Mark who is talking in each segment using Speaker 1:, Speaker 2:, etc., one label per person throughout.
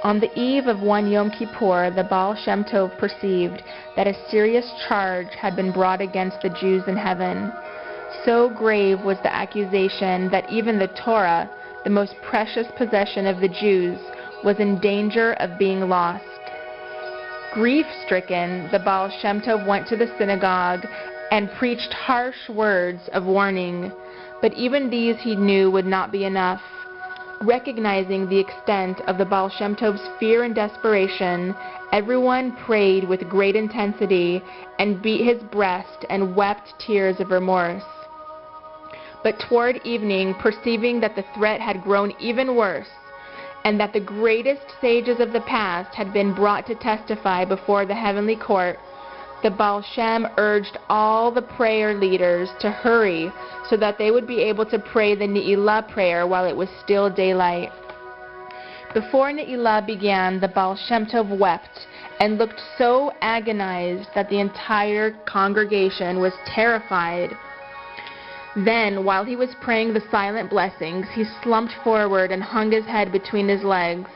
Speaker 1: On the eve of one Yom Kippur, the Baal Shem Tov perceived that a serious charge had been brought against the Jews in heaven. So grave was the accusation that even the Torah, the most precious possession of the Jews, was in danger of being lost. Grief-stricken, the Baal Shem Tov went to the synagogue and preached harsh words of warning, but even these he knew would not be enough. Recognizing the extent of the Baal Shem Tov's fear and desperation, everyone prayed with great intensity and beat his breast and wept tears of remorse. But toward evening, perceiving that the threat had grown even worse, and that the greatest sages of the past had been brought to testify before the heavenly court, the Baal Shem urged all the prayer leaders to hurry so that they would be able to pray the Ne'ilah prayer while it was still daylight. Before Ne'ilah began, the Baal Shem Tov wept and looked so agonized that the entire congregation was terrified. Then, while he was praying the silent blessings, he slumped forward and hung his head between his legs.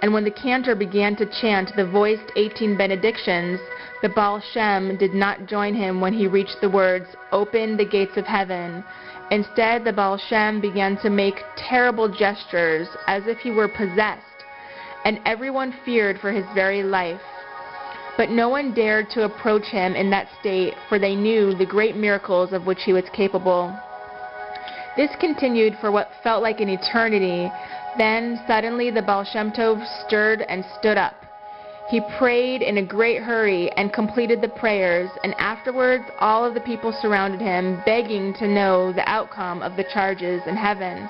Speaker 1: And when the cantor began to chant the voiced 18 benedictions, the Baal Shem did not join him when he reached the words, "Open the gates of heaven." Instead, the Baal Shem began to make terrible gestures as if he were possessed, and everyone feared for his very life. But no one dared to approach him in that state, for they knew the great miracles of which he was capable. This continued for what felt like an eternity. Then, suddenly, the Baal Shem Tov stirred and stood up. He prayed in a great hurry and completed the prayers, and afterwards all of the people surrounded him, begging to know the outcome of the charges in heaven.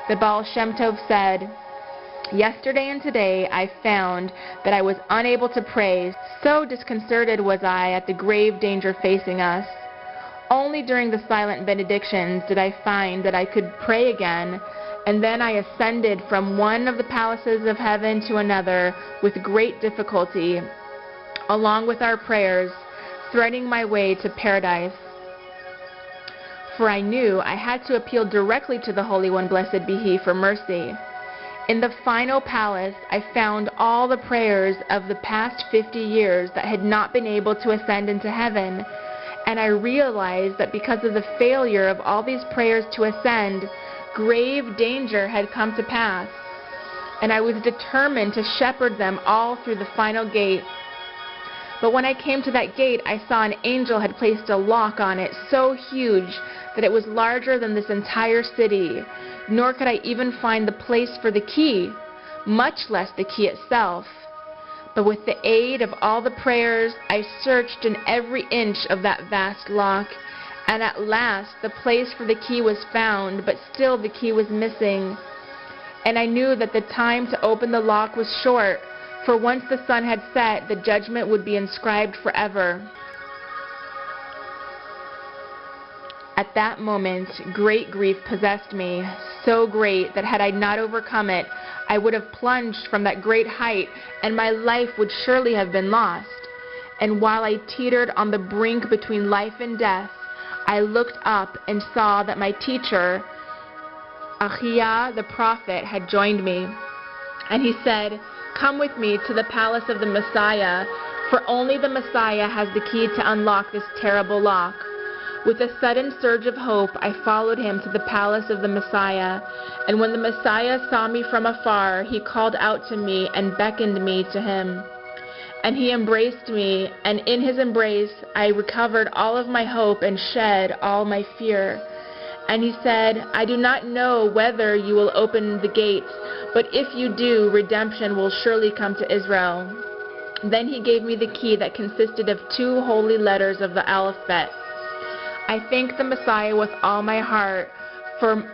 Speaker 1: The Baal Shem Tov said, "Yesterday and today I found that I was unable to pray, so disconcerted was I at the grave danger facing us. Only during the silent benedictions did I find that I could pray again, and then I ascended from one of the palaces of heaven to another with great difficulty, along with our prayers, threading my way to paradise. For I knew I had to appeal directly to the Holy One, blessed be He, for mercy. In the final palace, I found all the prayers of the past 50 years that had not been able to ascend into heaven, and I realized that because of the failure of all these prayers to ascend, grave danger had come to pass, and I was determined to shepherd them all through the final gate. But when I came to that gate, I saw an angel had placed a lock on it so huge that it was larger than this entire city, nor could I even find the place for the key, much less the key itself. But with the aid of all the prayers, I searched in every inch of that vast lock, and at last the place for the key was found, but still the key was missing. And I knew that the time to open the lock was short, for once the sun had set, the judgment would be inscribed forever. At that moment, great grief possessed me, so great that had I not overcome it, I would have plunged from that great height, and my life would surely have been lost. And while I teetered on the brink between life and death, I looked up and saw that my teacher, Achiah the prophet, had joined me. And he said, "Come with me to the palace of the Messiah, for only the Messiah has the key to unlock this terrible lock." With a sudden surge of hope, I followed him to the palace of the Messiah, and when the Messiah saw me from afar, he called out to me and beckoned me to him. And he embraced me, and in his embrace I recovered all of my hope and shed all my fear. And he said, "I do not know whether you will open the gates, but if you do, redemption will surely come to Israel." Then he gave me the key that consisted of 2 holy letters of the alphabet. I thanked the Messiah with all my heart for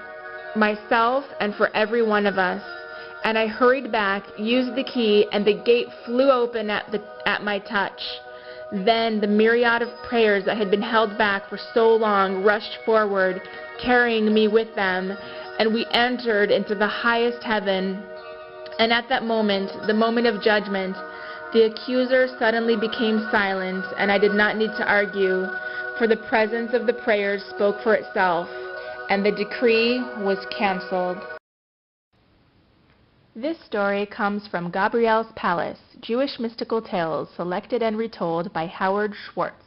Speaker 1: myself and for every one of us. And I hurried back, used the key, and the gate flew open at my touch. Then the myriad of prayers that had been held back for so long rushed forward, carrying me with them, and we entered into the highest heaven. And at that moment, the moment of judgment, the accuser suddenly became silent, and I did not need to argue, for the presence of the prayers spoke for itself, and the decree was canceled. This story comes from Gabriel's Palace, Jewish Mystical Tales, selected and retold by Howard Schwartz.